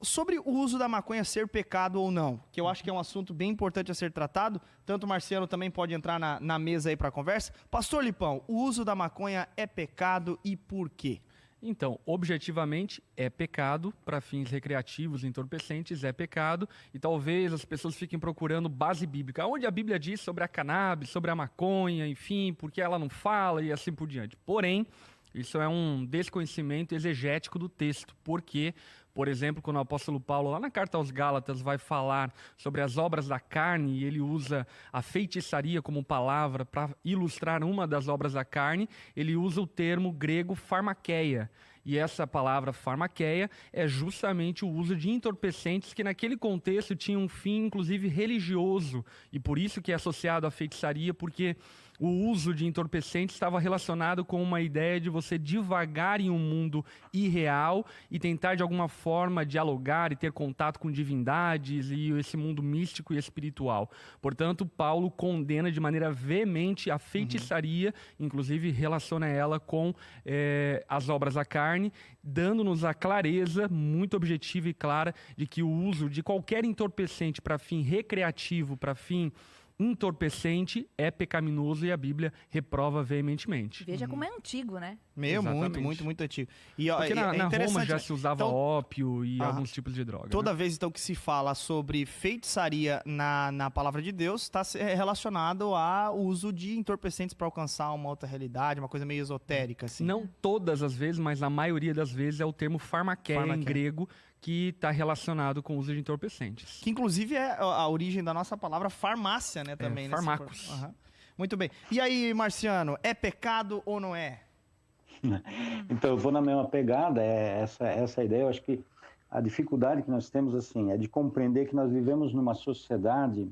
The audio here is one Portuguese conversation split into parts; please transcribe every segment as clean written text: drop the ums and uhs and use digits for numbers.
sobre o uso da maconha ser pecado ou não, que eu acho que é um assunto bem importante a ser tratado, tanto o Marciano também pode entrar na mesa aí para a conversa. Pastor Lipão, o uso da maconha é pecado e por quê? Então, objetivamente, é pecado, para fins recreativos, entorpecentes, é pecado, e talvez as pessoas fiquem procurando base bíblica, onde a Bíblia diz sobre a cannabis, sobre a maconha, enfim, porque ela não fala e assim por diante. Porém, isso é um desconhecimento exegético do texto, porque, por exemplo, quando o apóstolo Paulo, lá na carta aos Gálatas, vai falar sobre as obras da carne, e ele usa a feitiçaria como palavra para ilustrar uma das obras da carne, ele usa o termo grego farmakeia. E essa palavra farmakeia é justamente o uso de entorpecentes que naquele contexto tinham um fim, inclusive, religioso. E por isso que é associado à feitiçaria, porque o uso de entorpecentes estava relacionado com uma ideia de você divagar em um mundo irreal e tentar, de alguma forma, dialogar e ter contato com divindades e esse mundo místico e espiritual. Portanto, Paulo condena de maneira veemente a feitiçaria, inclusive relaciona ela com as obras da carne, dando-nos a clareza muito objetiva e clara de que o uso de qualquer entorpecente para fim recreativo, para fim entorpecente, é pecaminoso e a Bíblia reprova veementemente. Veja como é antigo, né? Muito antigo. E, porque na Roma já se usava então, ópio e alguns tipos de droga. Toda vez, então, que se fala sobre feitiçaria na palavra de Deus, está relacionado ao uso de entorpecentes para alcançar uma outra realidade, uma coisa meio esotérica, assim. Não todas as vezes, mas na maioria das vezes é o termo farmakeia em grego, que está relacionado com o uso de entorpecentes. Que, inclusive, é a origem da nossa palavra farmácia, né, também. Farmacos. Muito bem. E aí, Marciano, é pecado ou não é? Então, eu vou na mesma pegada, essa ideia. Eu acho que a dificuldade que nós temos, assim, é de compreender que nós vivemos numa sociedade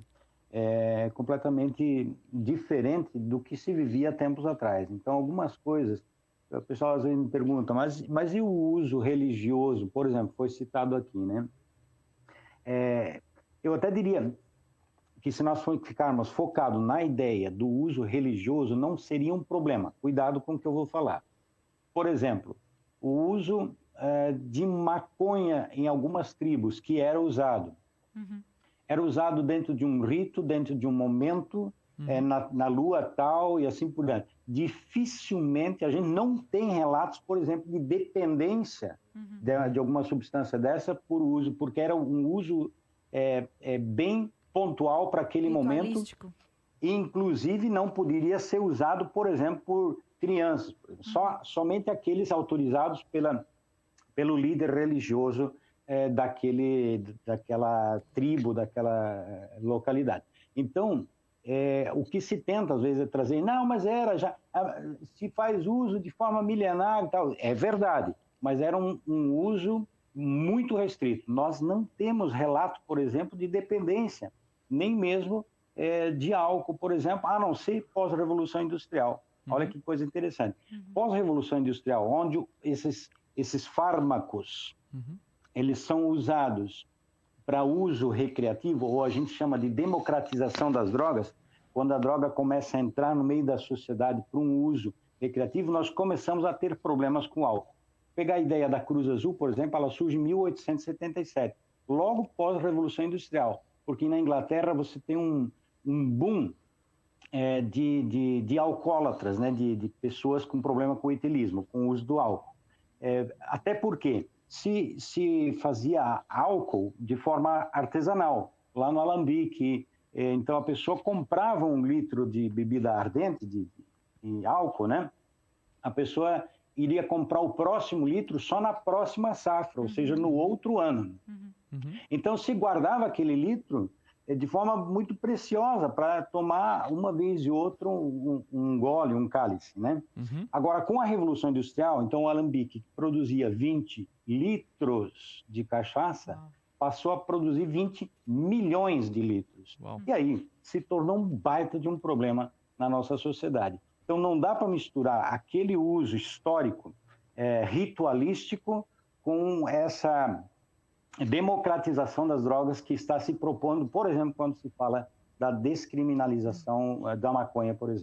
completamente diferente do que se vivia tempos atrás. Então, algumas coisas, o pessoal às vezes me pergunta, mas e o uso religioso, por exemplo, foi citado aqui, né? Eu até diria que se nós ficarmos focados na ideia do uso religioso, não seria um problema. Cuidado com o que eu vou falar. Por exemplo, o uso de maconha em algumas tribos, que era usado. Era usado dentro de um rito, dentro de um momento, na lua tal e assim por diante. Dificilmente a gente não tem relatos, por exemplo, de dependência de alguma substância dessa por uso, porque era um uso bem pontual para aquele momento. E, inclusive, não poderia ser usado, por exemplo, por crianças. Somente aqueles autorizados pelo líder religioso daquela tribo, daquela localidade. Então, o que se tenta, às vezes, é trazer, não, mas se faz uso de forma milenar e tal. É verdade, mas era um uso muito restrito. Nós não temos relato, por exemplo, de dependência, nem mesmo de álcool, por exemplo, a não ser pós-revolução industrial. Olha que coisa interessante. Pós-revolução industrial, onde esses fármacos, eles são usados para uso recreativo, ou a gente chama de democratização das drogas, quando a droga começa a entrar no meio da sociedade para um uso recreativo, nós começamos a ter problemas com o álcool. Pegar a ideia da Cruz Azul, por exemplo, ela surge em 1877, logo pós-revolução industrial, porque na Inglaterra você tem um boom de alcoólatras, né, de pessoas com problema com o etilismo, com o uso do álcool. Até porque se fazia álcool de forma artesanal, lá no alambique. Então, a pessoa comprava 1 litro de bebida ardente, de álcool, né? A pessoa iria comprar o próximo litro só na próxima safra, ou seja, no outro ano. Então, se guardava aquele litro de forma muito preciosa para tomar uma vez e outra um gole, um cálice, né? Agora, com a Revolução Industrial, então o alambique que produzia 20 litros de cachaça passou a produzir 20 milhões de litros. E aí se tornou um baita de um problema na nossa sociedade. Então não dá para misturar aquele uso histórico, ritualístico, com essa democratização das drogas que está se propondo, por exemplo, quando se fala da descriminalização da maconha, por exemplo.